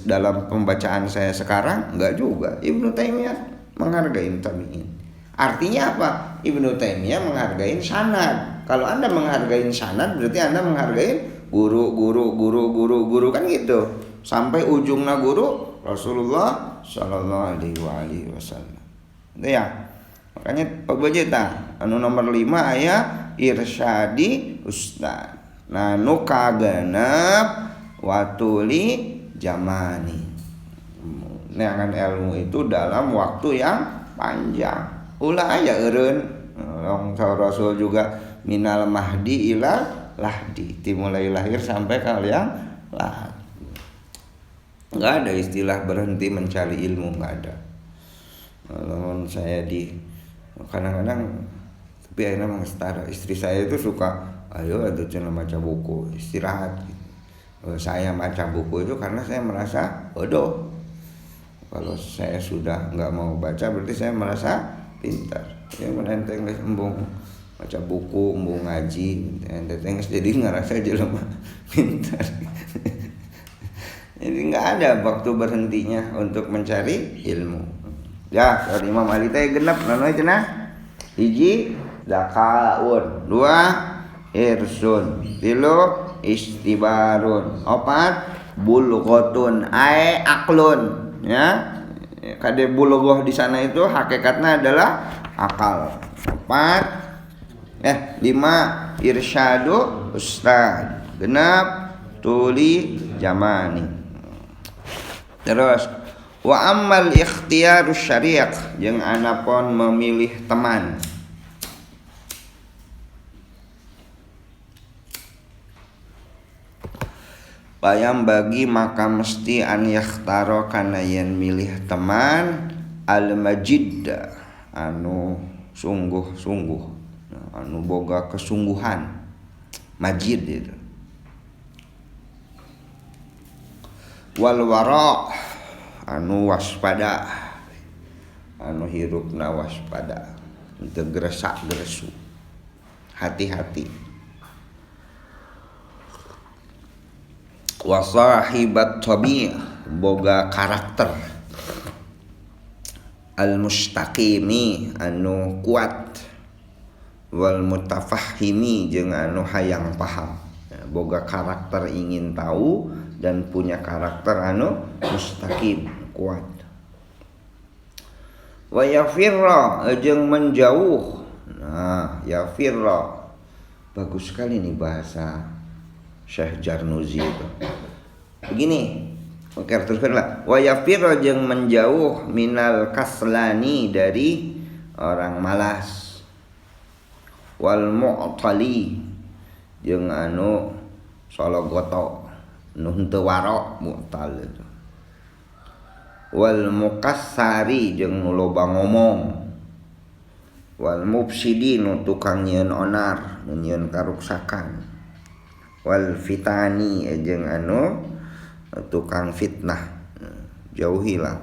Dalam pembacaan saya sekarang enggak juga. Ibnu Taimiyah menghargai tabi'in. Artinya apa? Ibnu Taimiyah menghargai sanad. Kalau Anda menghargai sanad berarti Anda menghargai guru kan gitu. Sampai ujungnya guru Rasulullah sallallahu alaihi wasallam. Itu ya. Makanya pabajeta anu nomor 5 aya irsyadi ustad. Nah nu kagenep watuli jamani. Neangan ilmu itu dalam waktu yang panjang. Ulah aya eureun. Rasul juga minal mahdi ila lahdi, dimulai lahir sampai kalian lahad. Enggak ada istilah berhenti mencari ilmu, enggak ada. Kalau saya kadang-kadang tapi akhirnya mengestara, istri saya itu suka ayo ada channel baca buku, istirahat gitu. Saya baca buku itu karena saya merasa bodoh. Kalau saya sudah nggak mau baca berarti saya merasa pintar. Ya menenteng embung baca buku, embung ngaji, enteng jadi ngerasa jelema pintar. Jadi nggak ada waktu berhentinya untuk mencari ilmu. Ya, dari Imam Ali teh genep nanoy cenah. Hiji zakaun, dua irsun, tilu istibarun, opat bulghotun ai aklun. Ya, kade bulghah di sana itu hakikatnya adalah akal. Lima irsyadu ustad, genap tuli jamani. Terus wa ammal ikhtiyarus syariq, jeung anapun memilih teman. Bayam bagi maka mesti an yakhtaro kana yen milih teman al-majid anu sungguh-sungguh, anu boga kesungguhan, majid itu. Wal wara anu waspada, anu hirupna waspada, teu geresa-geresu, hati-hati. Wa sahibat tabi' boga karakter, al mustaqimi anu kuat, wal mutafahhimi jeung anu hayang paham, boga karakter ingin tahu dan punya karakter anu mustaqim kuat. Wa yafirra jeung menjauh. Nah, yafirra bagus sekali nih bahasa Syekh Jarnuzi itu. Begini, oke teruskanlah. Wa yafirra jeung menjauh minal kaslani dari orang malas. Wal mu'tali jeung anu sologoto, nu henteu waro mu'tal itu. Wal mukassari jeung nu loba ngomong. Wal mufsidi nu tukang nyieun onar, nu nyieun karuksakan. Wal fitani jeung anu tukang fitnah, jauhilah.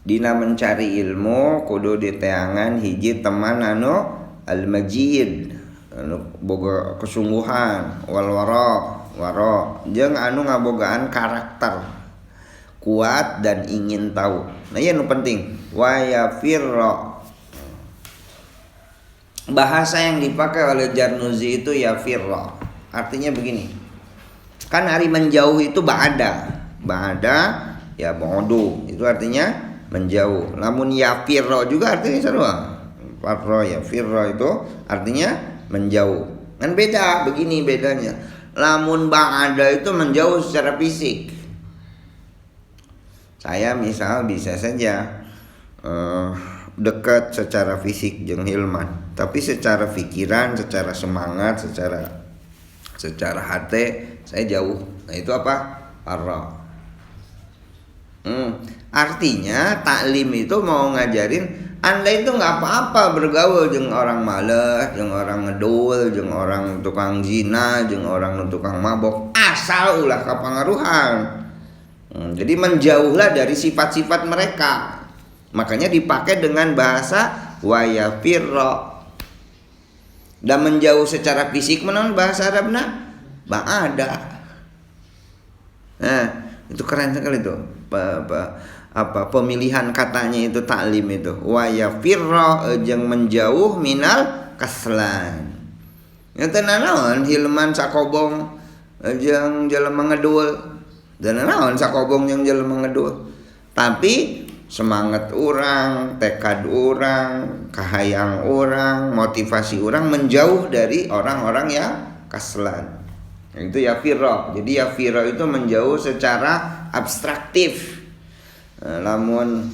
Dina mencari ilmu kudu diteangan hiji teman anu al-majid, anu boga kesungguhan, wal wara jeung anu ngabogaan karakter kuat dan ingin tahu. Nah, ieu nu penting. Wa yafirra, bahasa yang dipakai oleh Jarnuzi itu yafirra. Artinya begini. Kan hari menjauh itu ba'ada ya ba'du, itu artinya menjauh. Namun yafirra juga artinya sarua. Farra yafirra itu artinya menjauh. Kan beda, begini bedanya. Lamun ba'ada itu menjauh secara fisik. Saya misal bisa saja dekat secara fisik jeung Hilman, tapi secara pikiran, secara semangat, secara hati saya jauh. Nah, itu apa? Farra. Artinya taklim itu mau ngajarin Anda itu nggak apa-apa bergaul jeung orang malas, jeung orang ngedul, jeung orang tukang zina, jeung orang tukang mabok, asal ulah kapangaruhan. Jadi menjauhlah dari sifat-sifat mereka. Makanya dipakai dengan bahasa wa yafirra. Dan menjauh secara fisik menaon bahasa Arabna? Ba'ada. Nah, itu keren sekali tuh. Pemilihan katanya itu taklim itu. Wa yafirra jeung menjauh minal kaslan. Eta naon Hilman sakobong jeung jelema ngedul. Dan naon sakobong jeung jelema ngedul. Tapi semangat orang, tekad orang, kahayang orang, motivasi orang menjauh dari orang-orang yang kaslan. Itu yafirra. Jadi yafirra itu menjauh secara abstraktif. Namun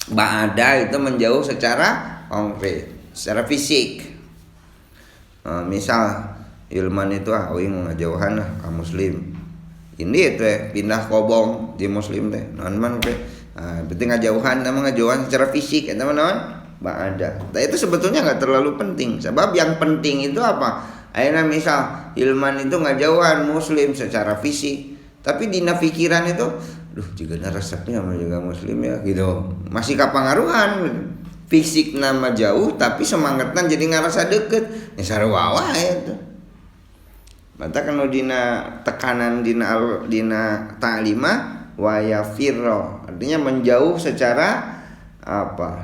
ba'ada itu menjauh secara konkret, secara fisik. Misal Ilman itu wing ngajauhan ka muslim. Ini teh pindah kobong di muslim teh. Naon man teh? Berarti ngajauhan, nama ngajauhan secara fisik, teman-teman. Ba'ada. Nah, itu sebetulnya nggak terlalu penting. Sebab yang penting itu apa? Akhirnya misal Hilman itu ngajauhan muslim secara fisik, tapi dina pikiran itu, juga resepnya sama juga muslim ya, gitu. Masih kapangaruhan. Fisik nama jauh, tapi semangatnya jadi ngerasa deket. Ya sarua wae itu. mata kanu dina tekanan dina ta'limah wa yafirra, artinya menjauh secara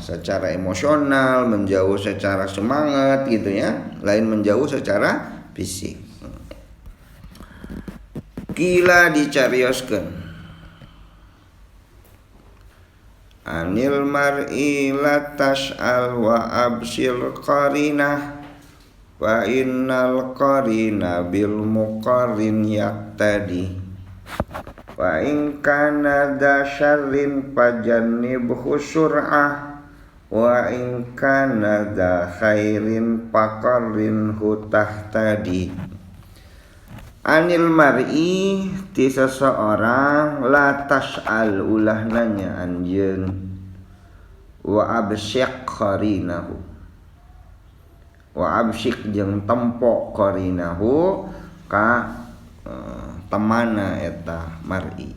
secara emosional, menjauh secara semangat gitu ya, lain menjauh secara fisik. Kila dicarioskeun anil mar'i la tas'al wa absil qarinah wa innal qarina bil muqarrin yaqtadi wa in kana da syarrin fajannibhu sur'ah wa in kana da khairin faqarrinhu tahtadi. Anil mar'i ti seseorang la tas'al ulah nanya anjeun wa absyiq qarinahu wa absyiq jeung tempo qarinahu ka temana eta mar'i.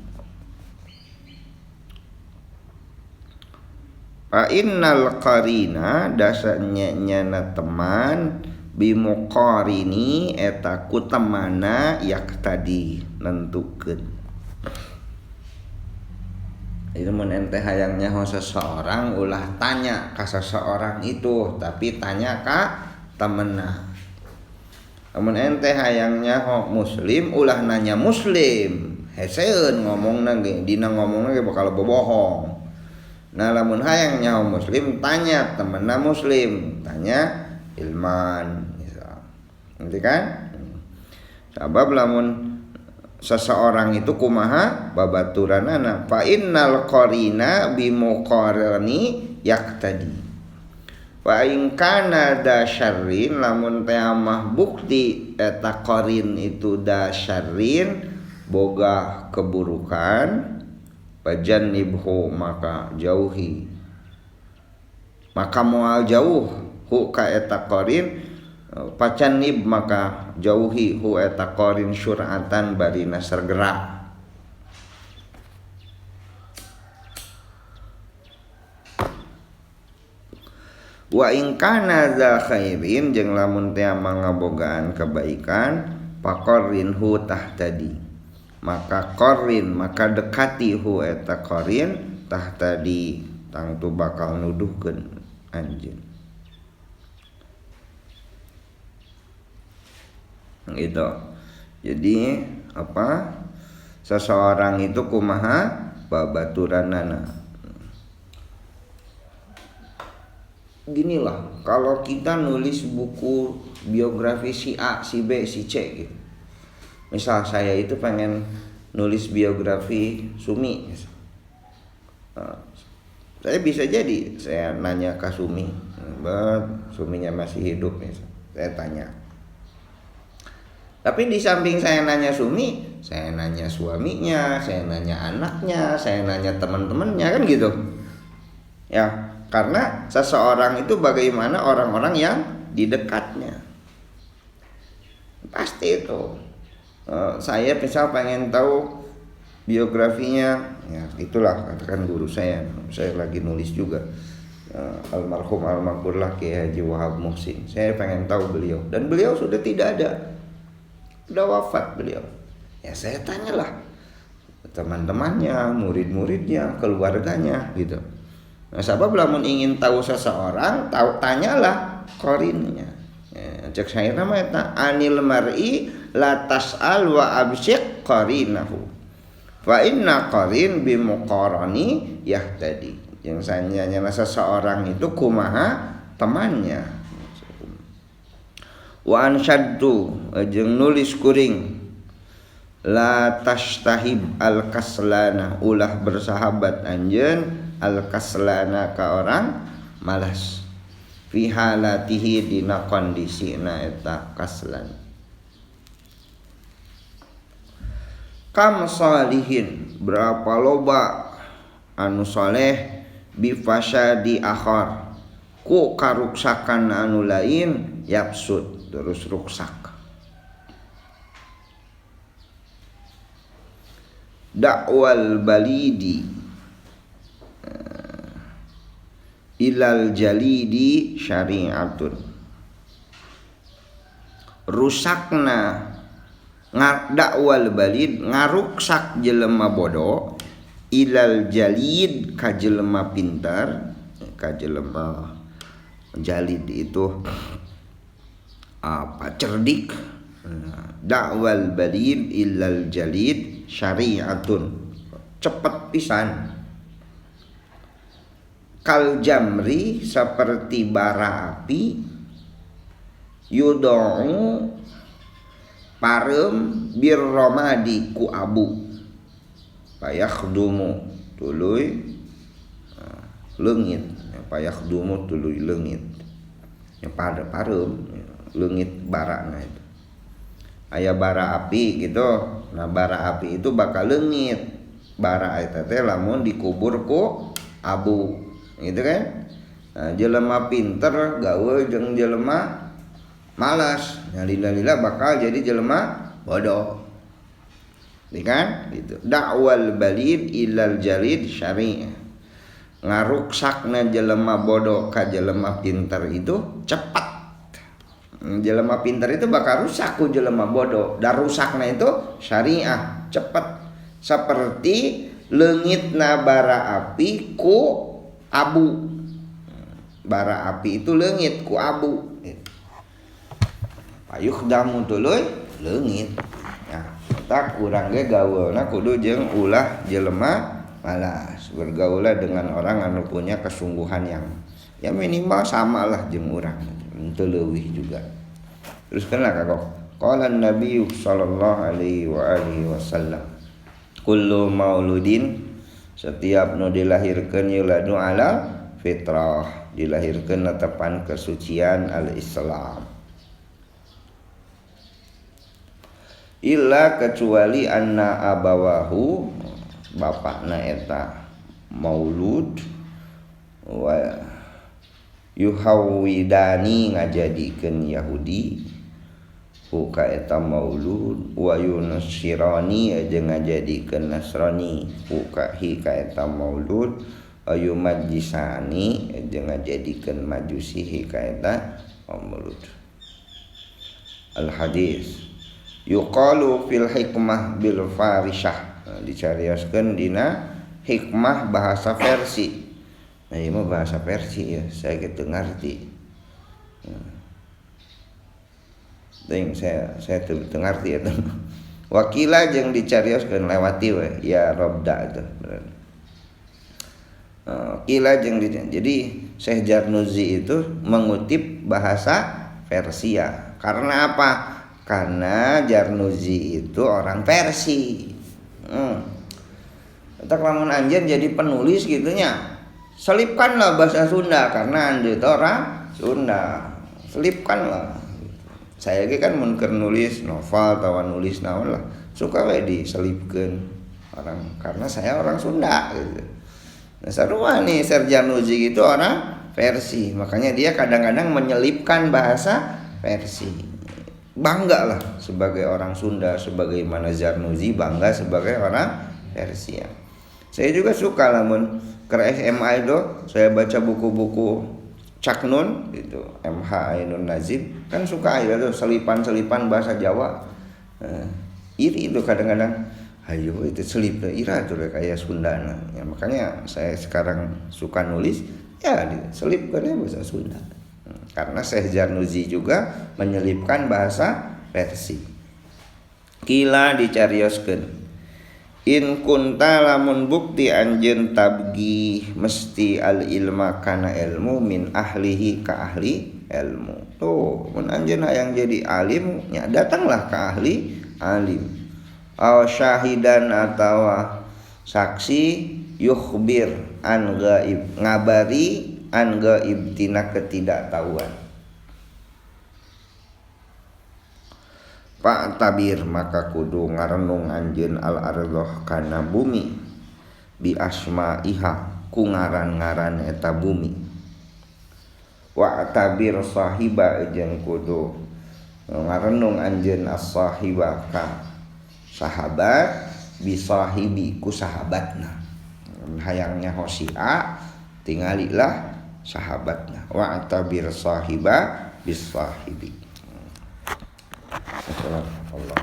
Fa innal qarina dasanya nyana teman bimuqarini eta ku temana yak tadi nentukeun. Itu mun ente hayang nyaho seseorang ulah tanya ka seseorang itu, tapi tanya ka temenna. Lamun ente hayang nyaho muslim ulah nanya muslim, heseun ngomongna ge, dina ngomongna ge bakal bobohong. Nah lamun hayang nyaho muslim tanya temenna muslim, tanya ilman misal. Ngerti kan? Sabab lamun seseorang itu kumaha babaturanana fa innal qarina bimuqarani yaqtadi. Fa in kana da syarrin lamun teh mah bukti eta qarin itu da syarrin boga keburukan fajannibhu maka jauhi. Maka moal jauh hu ka eta qarin pacanib maka jauhi hu eta qarin syur'atan barina sergera. Wa in kana za khairin jeung lamun teh mangabogaan kebaikan faqarrin hu tahtadi, maka qarin maka dekati hu eta qarin tahtadi tangtu bakal nuduhkeun anjeun. Gitu. Jadi seseorang itu kumaha babaturanana. Ginilah kalau kita nulis buku biografi si A, si B, si C gitu. Misal saya itu pengen nulis biografi Sumi. Saya bisa jadi saya nanya ke Sumi, Suminya masih hidup misal. Saya tanya. Tapi di samping saya nanya Sumi, saya nanya suaminya, saya nanya anaknya, saya nanya teman-temannya kan gitu. Ya, karena seseorang itu bagaimana orang-orang yang di dekatnya. Pasti itu. Saya misal pengen tahu biografinya, ya itulah katakan guru saya lagi nulis juga. Almarhum almarhumlah Kiai Haji Wahab Muhsin. Saya pengen tahu beliau dan beliau sudah tidak ada. Sudah wafat beliau. Ya saya tanyalah teman-temannya, murid-muridnya, keluarganya gitu. Nah, sabab lamun ingin tahu seseorang, tanyalah qarinnya. Ya, cek saya nama eta anil mar'i la tas'al wa absyiq qarinahu. Fa inna qarin bi muqarani yahtadi. Yang sanyanya seseorang itu kumaha temannya. Wa ansyaddu jeung nulis kuring la tashtahib al kaslana ulah bersahabat anjeun al kaslana ka orang malas fi halatihi dina kondisina eta kaslan. Kam salihin berapa loba anu saleh bi fasadi akhar ku karuksakan anu lain yapsud terus ruksak. Dakwal balidi ilal jalidi syari'atun. Rusakna dakwal balid ngaruksak jelema bodoh ilal jalid ka jelema pintar, ka jelema jalid itu apa cerdik. Dakwal balid ilal jalid syari'atun cepet pisan. Kal jamri seperti bara api, yudau parem bir romadi ku abu, payakdumu tuluy leungit, payakdumu tuluy leungit, pada parem leungit barana itu. Aya bara api gitu, nah bara api itu bakal leungit, bara eta teh lamun dikubur ku abu gitu kan. Nah, jelema pinter gawe jeung jelema malas, lila bakal jadi jelema bodoh. Kan? Gitu. Dakwal balid ilal jalid syari'. Ngaruksakna jelema bodoh ka jelema pinter itu cepat. Jelema pinter itu bakal rusak ku jelema bodoh. Dan rusakna itu syariah, cepat. Seperti leungitna bara api ku abu. Bara api itu leungit ku abu. Payukhdamu tuluy leungit. Nah, tak urang ge gaweulna kudu jeung ulah jelema malas. Bergaulah dengan orang anu punya kesungguhan yang ya minimal samalah jeung urang, teu leuwih juga. Teruskanlah kakok. Qala Nabi sallallahu alaihi wa alihi wasallam, kullu mauludin setiap nu dilahirkeun yuladu ala fitrah, dilahirkeun netepan kesucian al-Islam. Illa kecuali anna abawahu bapakna eta maulud wa yuhawidani ngajadikeun Yahudi ka eta maulud wa yunasirani jeung ngajadikeun Nasrani ka eta maulud ayu majisani jeung ngajadikeun majusi ka eta maulud. Al hadis yuqalu fil hikmah bil farishah, dicarioskeun dina hikmah bahasa Persia. Nah ieu mah bahasa Persia ya, saya gitu ngarti. Saya teu ngarti eta. Wakila jeung dicarioskeun lewati we ya robda itu. Kila jeung jadi Syekh Jarnuzi itu mengutip bahasa Persia. Karena apa? Karena Jarnuzi itu orang Persia. Tak lamun anjeun jadi penulis gitunya, selipkanlah bahasa Sunda karena anjeun orang Sunda. Selipkanlah. Saya ge kan mun keur nulis novel atau nulis naon lah, suka we diselipkeun orang karena saya orang Sunda gitu. Nah, sarua nih Syekh Jarnuzi gitu orang Persia, makanya dia kadang-kadang menyelipkan bahasa Persia. Bangga lah sebagai orang Sunda, sebagaimana Jarnuzi bangga sebagai orang Persia. Saya juga suka lamun ke SMA itu saya baca buku-buku Cak Nun itu MH Ainun Nazim, kan suka ya tuh selipan-selipan bahasa Jawa. Iri itu kadang-kadang ayo itu selip ira tuh kayak Sundana. Ya, makanya saya sekarang suka nulis ya selipkannya bahasa Sunda. Karena Syekh Jarnuzi juga menyelipkan bahasa Persia. Kila dicarioskeun, in kunta lamun bukti anjeun tabgi mesti al ilma kana ilmu min ahlihi ka ahli ilmu. Tuh mun anjeun hayang jadi alim nya datanglah ka ahli alim. Aw syahidan atawa saksi yukhbir an gaib ngabari an gaib tina ketidaktahuan. Pak tabir maka kudu ngarenung anjeun al ardhah kana bumi bi asma'iha ku ngaran-ngaran eta bumi. Wa tabir sahiba jeung kudu ngarenung anjeun as-sahiba ka sahabat bi sahibi ku sahabatna. Hayangnya hosia tingalilah sahabatna. Wa tabir sahiba bis sahibi. Allah